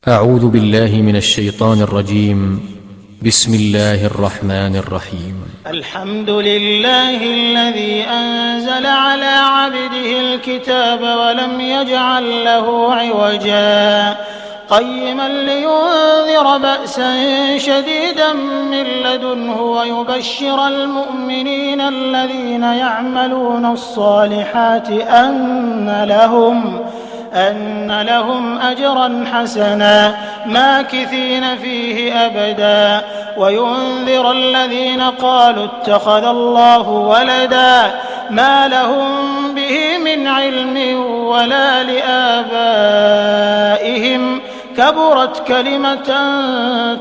أعوذ بالله من الشيطان الرجيم. بسم الله الرحمن الرحيم. الحمد لله الذي أنزل على عبده الكتاب ولم يجعل له عوجا قيما لينذر بأسا شديدا من لدنه ويبشر المؤمنين الذين يعملون الصالحات أن لهم أجرا حسنا ماكثين فيه أبدا وينذر الذين قالوا اتخذ الله ولدا ما لهم به من علم ولا لآبائهم كبرت كلمة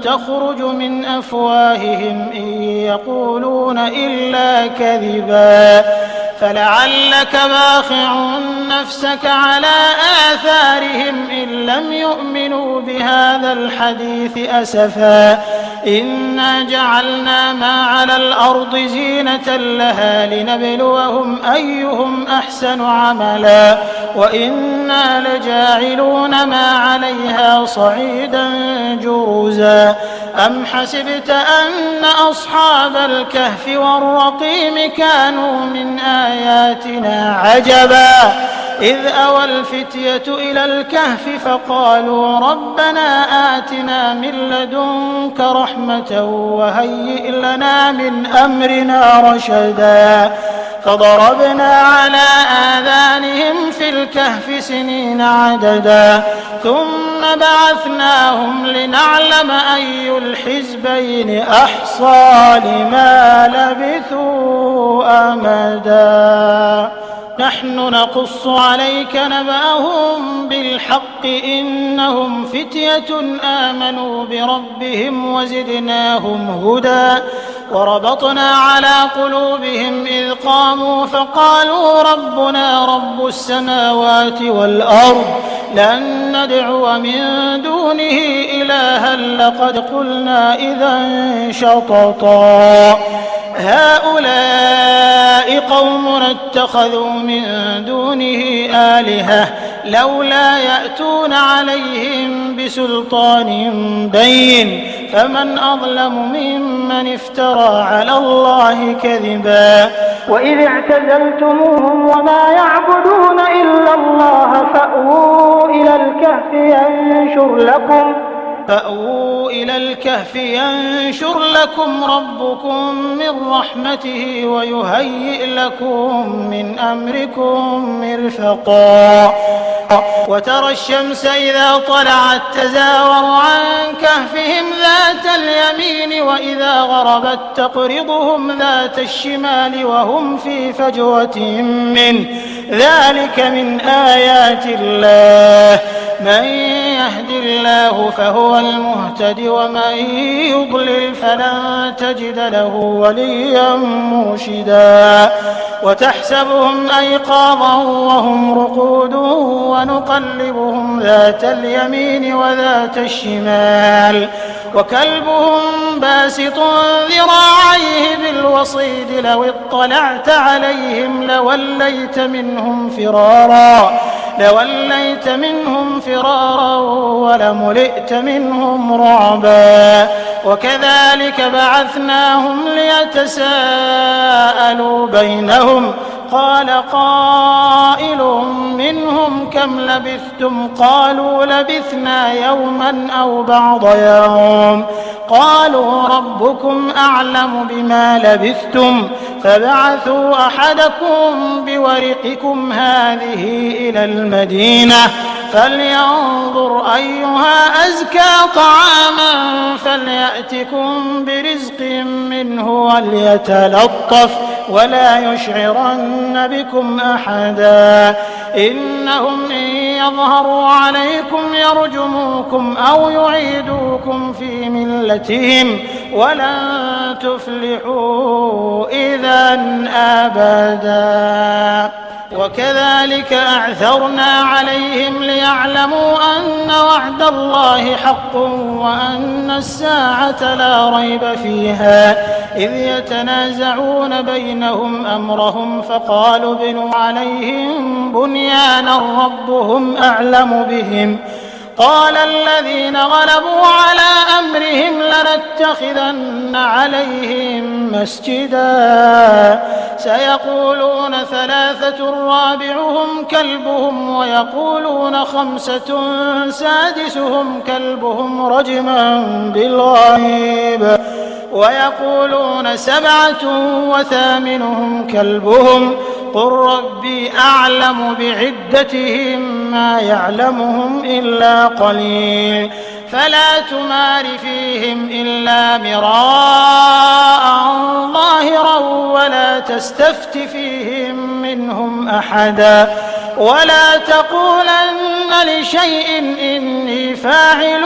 تخرج من أفواههم إن يقولون إلا كذبا فلعلك باخع نفسك على آثارهم إن لم يؤمنوا بهذا الحديث أسفا إنا جعلنا ما على الأرض زينة لها لنبلوهم أيهم أحسن عملا وإنا لجاعلون ما عليها صعيدا جرزا أم حسبت أن أصحاب الكهف والرقيم كانوا من آياتنا عجبا إذ أوى الفتية إلى الكهف فقالوا ربنا آتنا من لدنك رحمة وهيئ لنا من أمرنا رشدا فضربنا على آذانهم في الكهف سنين عددا ثم بعثناهم لنعلم أي الحزبين أحصى لما لبثوا أمدا نحن نقص عليك نبأهم بالحق إنهم فتية آمنوا بربهم وزدناهم هدى وربطنا على قلوبهم إذ قاموا فقالوا ربنا رب السماوات والأرض لن ندعو من دونه إلها لقد قلنا إذا شططا هؤلاء قومنا اتخذوا من دونه آلهة لولا يأتون عليهم بسلطان بين فمن أظلم ممن افترى على الله كذبا وإذ اعتزلتموهم وما يعبدون إلا الله فأووا إلى الكهف ينشر لكم ربكم من رحمته ويهيئ لكم من أمركم مرفقا وترى الشمس إذا طلعت تزاور عن كهفهم ذات اليمين وإذا غربت تقرضهم ذات الشمال وهم في فجوة منه ذلك من آيات الله من يهد الله فهو المهتد ومن يضلل فلن تجد له وليا مرشدا وتحسبهم أيقاظا وهم رقود ونقلبهم ذات اليمين وذات الشمال وكلبهم باسط ذراعيه بالوصيد لو اطلعت عليهم لوليت منهم فرارا ولملئت منهم رعبا وكذلك بعثناهم ليتساءلوا بينهم قال قائل منهم كم لبثتم قالوا لبثنا يوما أو بعض يوم قالوا ربكم أعلم بما لبثتم فبعثوا أحدكم بورقكم هذه إلى المدينة فلينظر أيها أزكى طعاما فليأتكم برزق منه وليتلطف ولا يشعرن بكم أحدا إنهم إن يظهروا عليكم يرجموكم أو يعيدوكم في ملتهم ولن تفلحوا إذا أبدا وكذلك أعثرنا عليهم ليعلموا أن وعد الله حق وأن الساعة لا ريب فيها إذ يتنازعون بينهم أمرهم فقالوا ابنوا عليهم بنيانا ربهم أعلم بهم قال الذين غلبوا على أمرهم لنتخذن عليهم مسجدا سيقولون 3 رابعهم كلبهم ويقولون 5 سادسهم كلبهم رجما بالغيب ويقولون 7 وثامنهم كلبهم قل ربي أعلم بعدتهم ما يعلمهم إلا قليل فلا تمار فيهم إلا مراء ظاهرا ولا تستفت فيهم منهم أحدا ولا تقولن لشيء إني فاعل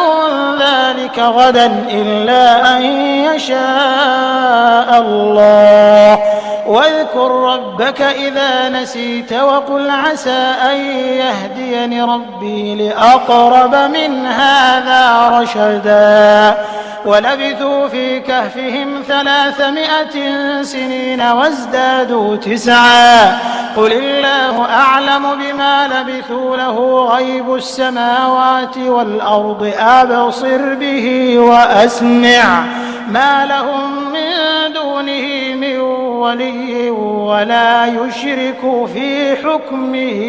ذلك غدا إلا أن يشاء الله واذكر ربك إذا نسيت وقل عسى أن يهديني ربي لأقرب من هذا رشدا ولبثوا في كهفهم 300 سنين وازدادوا 9 قل الله أعلم بما لبثوا له غيب السماوات والأرض أبصر به وأسمع ما لهم من دونه من ولي ولا يشرك في حكمه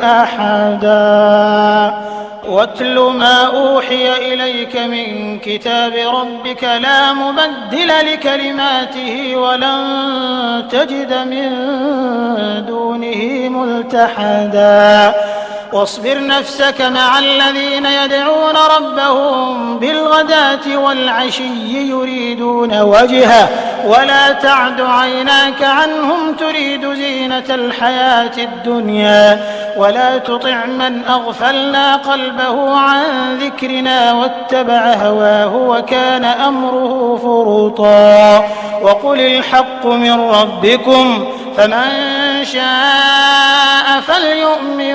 أحدا واتل ما أوحي إليك من كتاب ربك لا مبدل لكلماته ولن تجد من دونه ملتحدا واصبر نفسك مع الذين يدعون ربهم بالغداة والعشي يريدون وجهه ولا تعد عيناك عنهم تريد زينة الحياة الدنيا ولا تطع من أغفلنا قلبه عن ذكرنا واتبع هواه وكان أمره فرطا وقل الحق من ربكم فمن شاء فليؤمن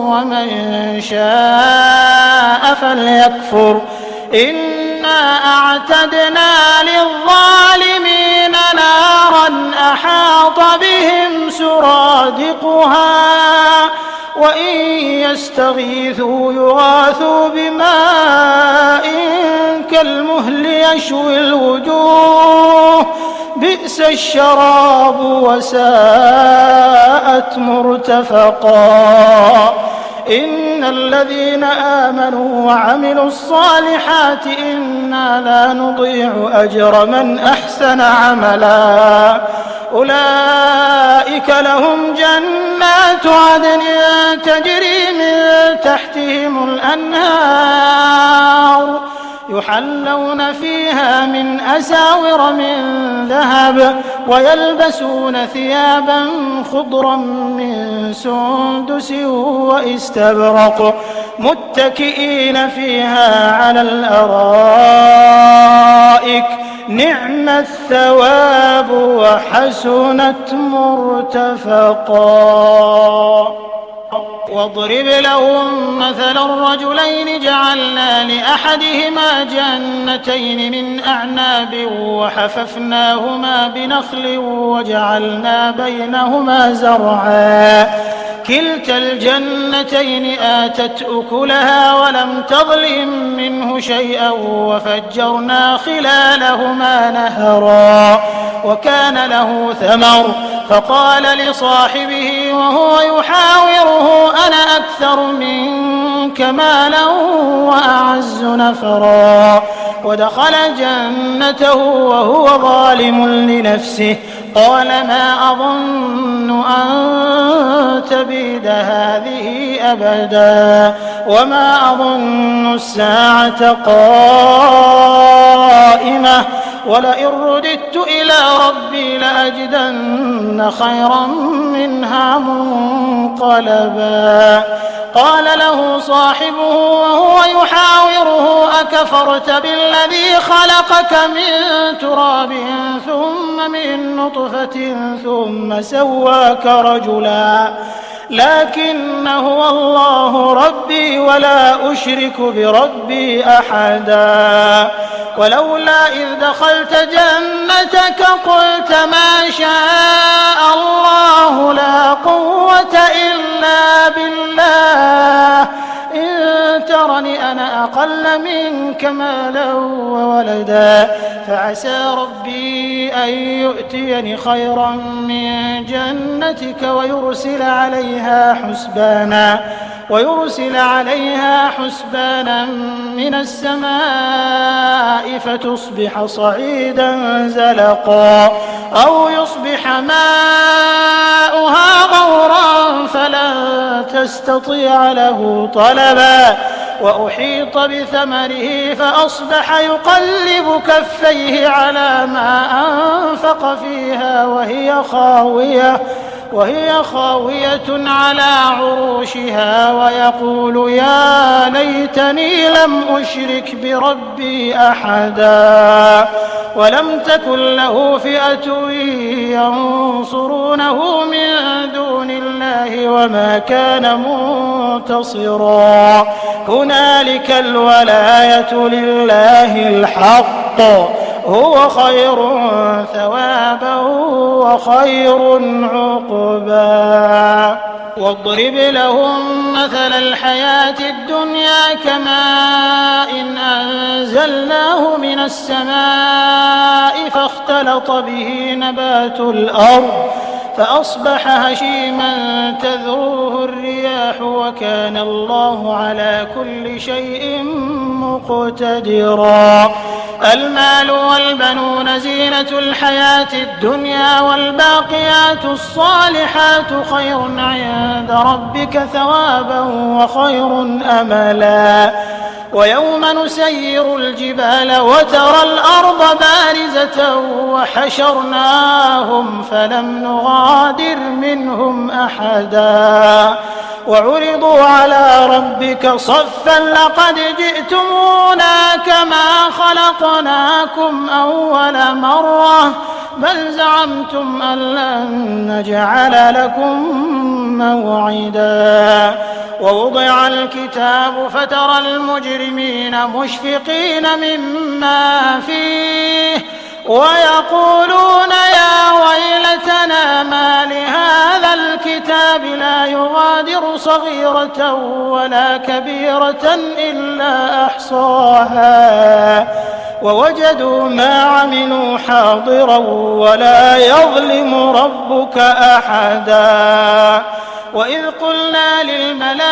ومن شاء فليكفر إنا أعتدنا للظالمين نارا أحاط بهم سرادقها وإن يستغيثوا يغاثوا بماء كالمهل يشوي الوجوه بئس الشراب وساءت مرتفقا إن الذين آمنوا وعملوا الصالحات إنا لا نضيع أجر من أحسن عملا أولئك لهم جنات عدن تجري من تحتهم الأنهار يحلون فيها من أساور من ذهب ويلبسون ثيابا خضرا من سندس واستبرق متكئين فيها على الأرائك نعم الثواب وحسنت مرتفقا واضرب لهم مثل الرجلين جعلنا لأحدهما جنتين من أعناب وحففناهما بنخل وجعلنا بينهما زرعا كلتا الجنتين آتت أكلها ولم تظلم منه شيئا وفجرنا خلالهما نهرا وكان له ثمر فقال لصاحبه وهو يحاوره أنا أكثر منك مالا وأعز نفرا ودخل جنته وهو ظالم لنفسه قال ما أظن أن تبيد هذه أبدا وما أظن الساعة قائمة ولئن رددت إلى ربي لأجدن خيرا منها منقلبا قال له صاحبه وهو يحاوره أكفرت بالذي خلقك من تراب ثم من نطفة ثم سواك رجلا لكن هو الله ربي ولا أشرك بربي أحدا ولولا إذ دخلت جنتك قلت ما شاء الله لا قوة إلا بالله إن وترني أنا أقل منك مالا وولدا فعسى ربي أن يؤتيني خيرا من جنتك ويرسل عليها حسبانا من السماء فتصبح صعيدا زلقا أو يصبح ماؤها غورا فلن تستطيع له طلبا وأحيط بثمره فأصبح يقلب كفيه على ما أنفق فيها وهي خاوية على عروشها ويقول يا ليتني لم أشرك بربي أحدا ولم تكن له فئة ينصرونه من دون الله وما كان منتصرا هنالك الولاية لله الحق هو خير ثوابا وخير عقبا واضرب لهم مثل الحياة الدنيا كماء إن أنزلناه من السماء فاختلط به نبات الأرض فأصبح هشيما تذروه الرياح وكان الله على كل شيء مقتدرا المال والبنون زينة الحياة الدنيا والباقيات الصالحات خير عند ربك ثوابا وخير أملا ويوم نسير الجبال وترى الأرض بارزة وحشرناهم فلم نغادر منهم أحدا وعرضوا على ربك صفا لقد جئتمونا كما خلقناكم أول مرة بل زعمتم أن لن نجعل لكم موعدا ووضع الكتاب فترى المجرمين مشفقين مما فيه ويقولون يا ويلتنا ما لهذا الكتاب لا يغادر صغيرة ولا كبيرة إلا أحصاها ووجدوا ما عملوا حاضرا ولا يظلم ربك أحدا وإذ قلنا للملائكة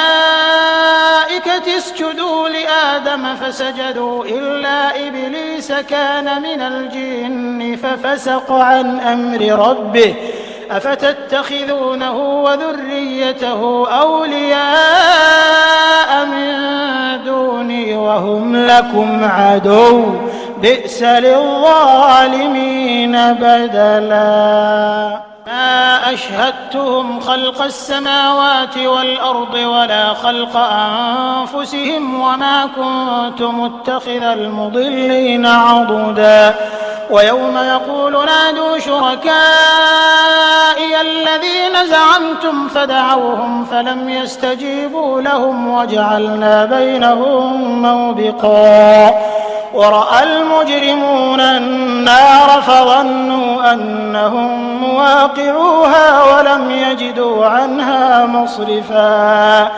اسجدوا لآدم فسجدوا إلا إبليس كان من الجن ففسق عن أمر ربه أفتتخذونه وذريته أولياء من دوني وهم لكم عدو بئس للظالمين بدلا ما أشهدتهم خلق السماوات والأرض ولا خلق أنفسهم وما كنت متخذ المضلين عضدا ويوم يقول نادوا شركائي الذين زعمتم فدعوهم فلم يستجيبوا لهم وجعلنا بينهم موبقا ورأى المجرمون النار فظنوا أنهم مواقعوها ولم يجدوا عنها مصرفا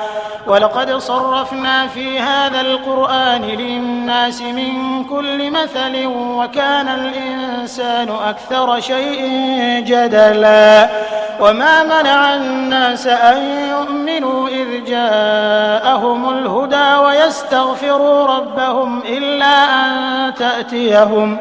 ولقد صرفنا في هذا القرآن للناس من كل مثل وكان الإنسان أكثر شيء جدلا وما منع الناس أن يؤمنوا إذ جاءهم الهدى ويستغفروا ربهم إلا أن تأتيهم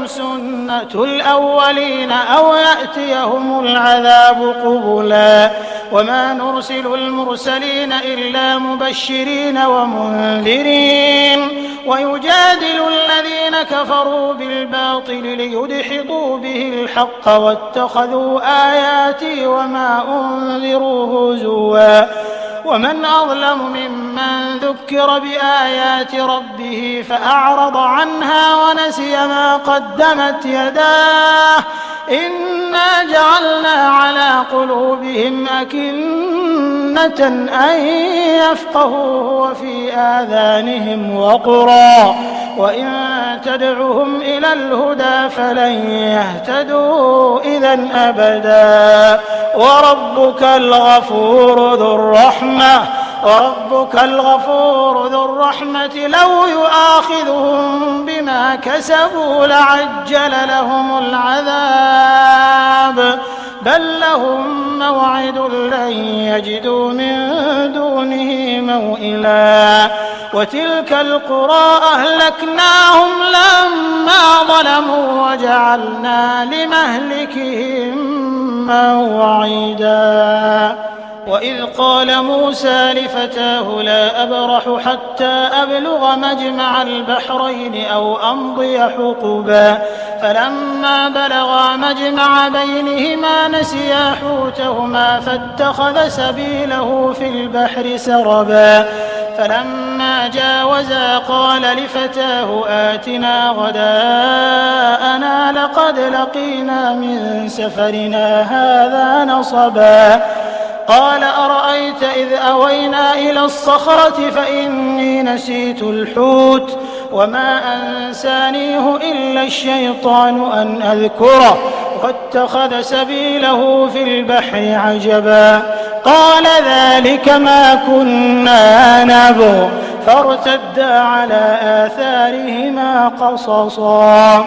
سنة الأولين أو يأتيهم العذاب قبلا وما نرسل المرسلين إلا مبشرين ومنذرين ويجادل الذين كفروا بالباطل ليدحضوا به الحق واتخذوا آياتي وما أنذروا هزوا ومن أظلم ممن ذكر بآيات ربه فأعرض عنها ونسي ما قدمت يداه إنا جعلنا على قلوبهم أكنة أن يفقهوه وفي آذانهم وقرا وإن تدعهم إلى الهدى فلن يهتدوا إذا أبدا وربك الغفور ذو الرحمة وربك الغفور ذو الرحمة لو يؤاخذهم بما كسبوا لعجل لهم العذاب بل لهم موعد لن يجدوا من دونه موئلا وتلك القرى أهلكناهم لما ظلموا وجعلنا لمهلكهم موعدا وإذ قال موسى لفتاه لا أبرح حتى أبلغ مجمع البحرين أو أمضي حقبا فلما بلغا مجمع بينهما نسيا حوتهما فاتخذ سبيله في البحر سربا فلما جاوزا قال لفتاه آتنا غداءنا لقد لقينا من سفرنا هذا نصبا قال أرأيت إذ أوينا إلى الصخرة فإني نسيت الحوت وما أنسانيه إلا الشيطان أن أذكره واتخذ سبيله في البحر عجبا قال ذلك ما كنا نبغ فارتدا على آثارهما قصصا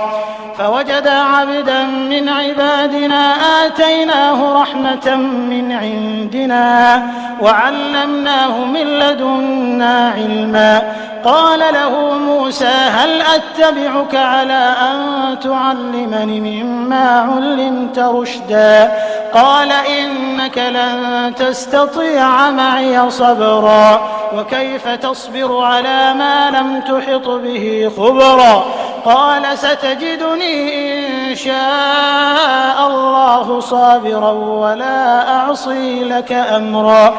فوجدا عبدا من عبادنا آتيناه رحمة من عندنا وعلمناه من لدنا علما قال له موسى هل أتبعك على أن تعلمني مما علمت رشدا قال إنك لن تستطيع معي صبرا وكيف تصبر على ما لم تحط به خبرا قال ستجدني إن شاء الله صابرا ولا أعصي لك أمرا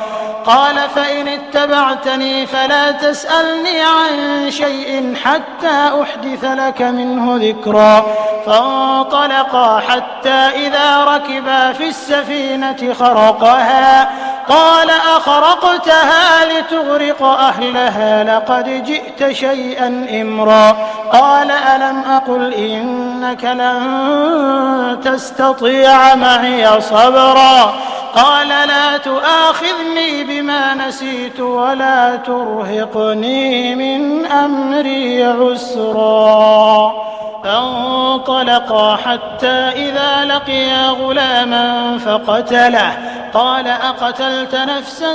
قال فإن اتبعتني فلا تسألني عن شيء حتى أحدث لك منه ذكرا فانطلقا حتى إذا ركبا في السفينة خرقها قال أخرقتها لتغرق أهلها لقد جئت شيئا إمرا قال ألم أقل إنك لن تستطيع معي صبرا قال لا تؤاخذني بما نسيت ولا ترهقني من أمري عسرا فانطلقا حتى إذا لقيا غلاما فقتله قال أقتلت نفسا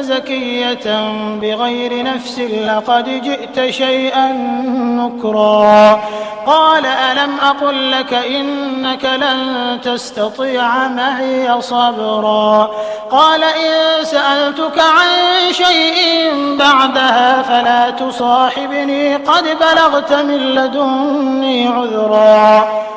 زكية بغير نفس لقد جئت شيئا نكرا قال ألم أقل لك إنك لن تستطيع معي صبرا قال إن سألتك عن شيء بعدها فلا تصاحبني قد بلغت من لدني عذرا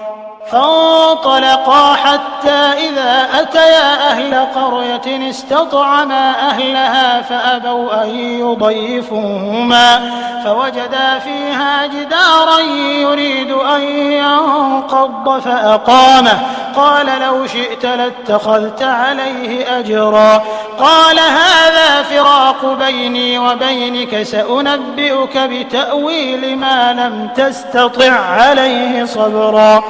فانطلقا حتى إذا أتيا أهل قرية استطعما أهلها فأبوا أن يضيفوهما فوجدا فيها جدارا يريد أن ينقض فأقامه قال لو شئت لاتخذت عليه أجرا قال هذا فراق بيني وبينك سأنبئك بتأويل ما لم تستطع عليه صبرا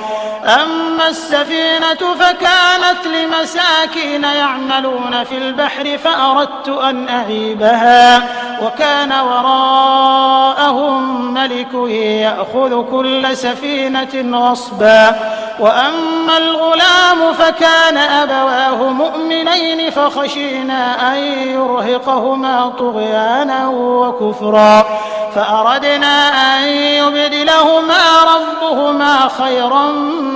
أما السفينة فكانت لمساكين يعملون في البحر فأردت أن أعيبها وكان وراءهم ملك يأخذ كل سفينة غصبا وأما الغلام فكان أبواه مؤمنين فخشينا أن يرهقهما طغيانا وكفرا فأردنا أن يبدلهما ربهما خيرا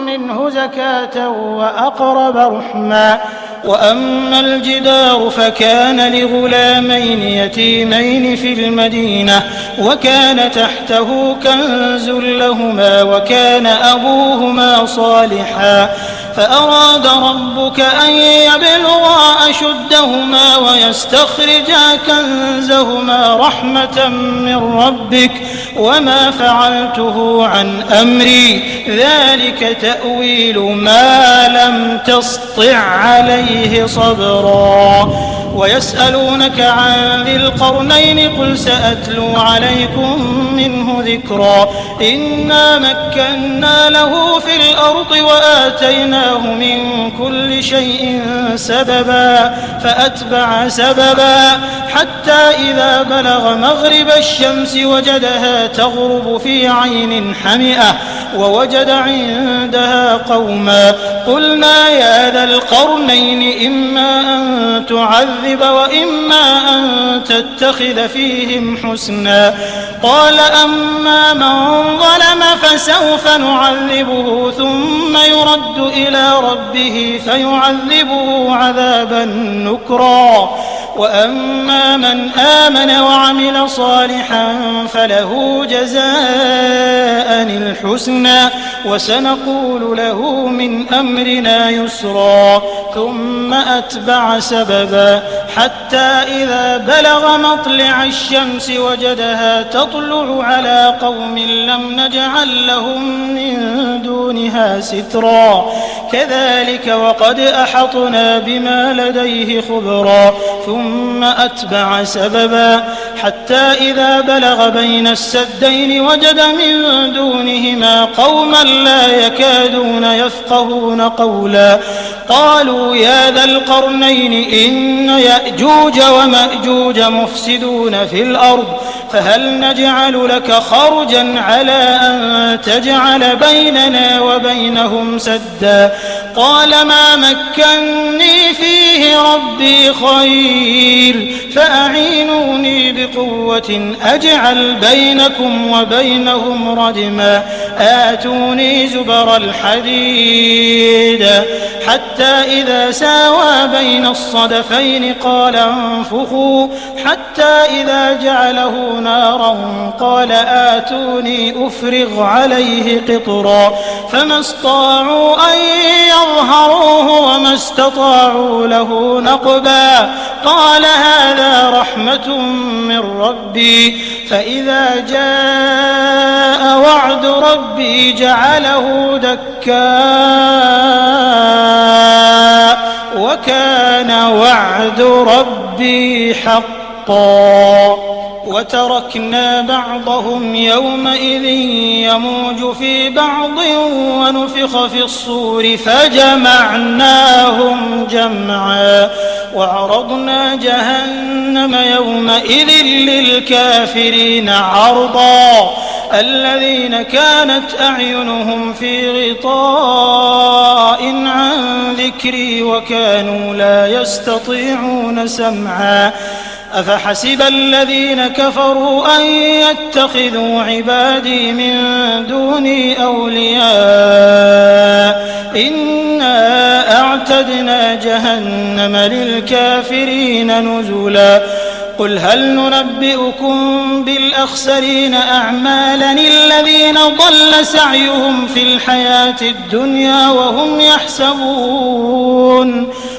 منه زكاة وأقرب رحما وأما الجدار فكان لغلامين يتيمين في المدينة وكان تحته كنز لهما وكان أبوهما صالحا فأراد ربك أن يبلغا أشدهما ويستخرجا كنزهما رحمة من ربك وما فعلته عن أمري ذلك تأويل ما لم تسطع عليه صبرا ويسألونك عن ذي القرنين قل سأتلو عليكم منه ذكرا إنا مكنا له في الأرض وآتيناه من كل شيء سببا فأتبع سببا حتى إذا بلغ مغرب الشمس وجدها تغرب في عين حمئة ووجد عندها قوما قلنا يا ذا القرنين إما أن تعذب وإما أن تتخذ فيهم حسنا قال أما من ظلم فسوف نعذبه ثم يرد إلى ربه فيعذبه عذابا نكرا وأما من آمن وعمل صالحا فله جزاء الحسنى وسنقول له من أمرنا يسرا ثم أتبع سببا حتى إذا بلغ مطلع الشمس وجدها تطلع على قوم لم نجعل لهم من دونها سترا كذلك وقد أحطنا بما لديه خبرا ثم أتبع سببا حتى إذا بلغ بين السدين وجد من دونهما قوما لا يكادون يفقهون قولا قالوا يا ذا القرنين إن يأجوج ومأجوج مفسدون في الأرض فهل نجعل لك خرجا على أن تجعل بيننا وبينهم سدا قال ما مكني فيه ربي خير فأعينوني بقوة أجعل بينكم وبينهم ردما آتوني زبر الحديد حتى إذا ساوى بين الصدفين قال انفخوا حتى إذا جعله نارا قال آتوني أفرغ عليه قطرا فما استطاعوا أن يظهروه وما استطاعوا له نقبا قال هذا رحمة من ربي فإذا جاء وعد ربي جعله دكا وكان وعد ربي حقا وتركنا بعضهم يومئذ يموج في بعض ونفخ في الصور فجمعناهم جمعا وعرضنا جهنم يومئذ للكافرين عرضا الذين كانت أعينهم في غطاء عن ذكري وكانوا لا يستطيعون سمعا أفحسب الذين كفروا أن يتخذوا عبادي من دوني أولياء إنا أعتدنا جهنم للكافرين نزلا قل هل ننبئكم بالأخسرين أعمالا الذين ضل سعيهم في الحياة الدنيا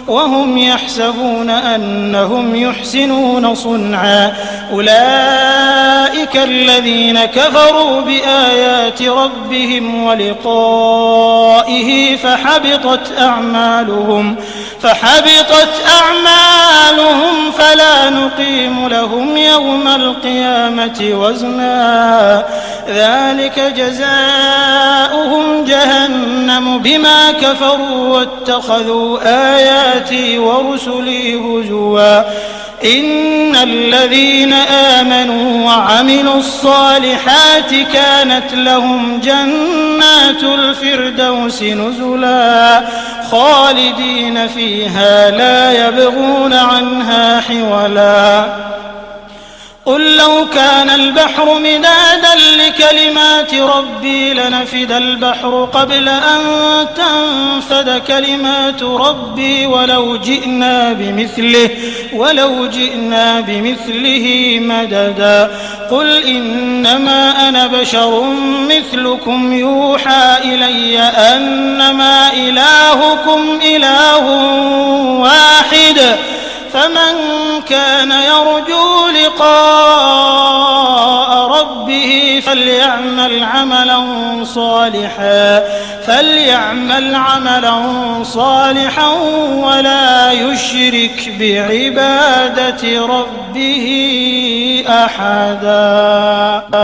وهم يحسبون أنهم يحسنون صنعا أولئك الذين كفروا بآيات ربهم ولقائه فحبطت أعمالهم فلا نقيم لهم يوم القيامة وزنا ذلك جزاؤهم جهنم بما كفروا واتخذوا آياتي ورسلي هزوا إن الذين آمنوا وعملوا الصالحات كانت لهم جنات الفردوس نزلا خالدين فيها لا يبغون عنها حولا قل لو كان البحر مدادا لكلمات ربي لنفد البحر قبل أن تنفد كلمات ربي ولو جئنا بمثله مددا قل إنما أنا بشر مثلكم يوحى إلي أنما إلهكم إله واحد فمن كان يرجو لقاء ربه فليعمل عملا صالحا ولا يشرك بعبادة ربه أحدا.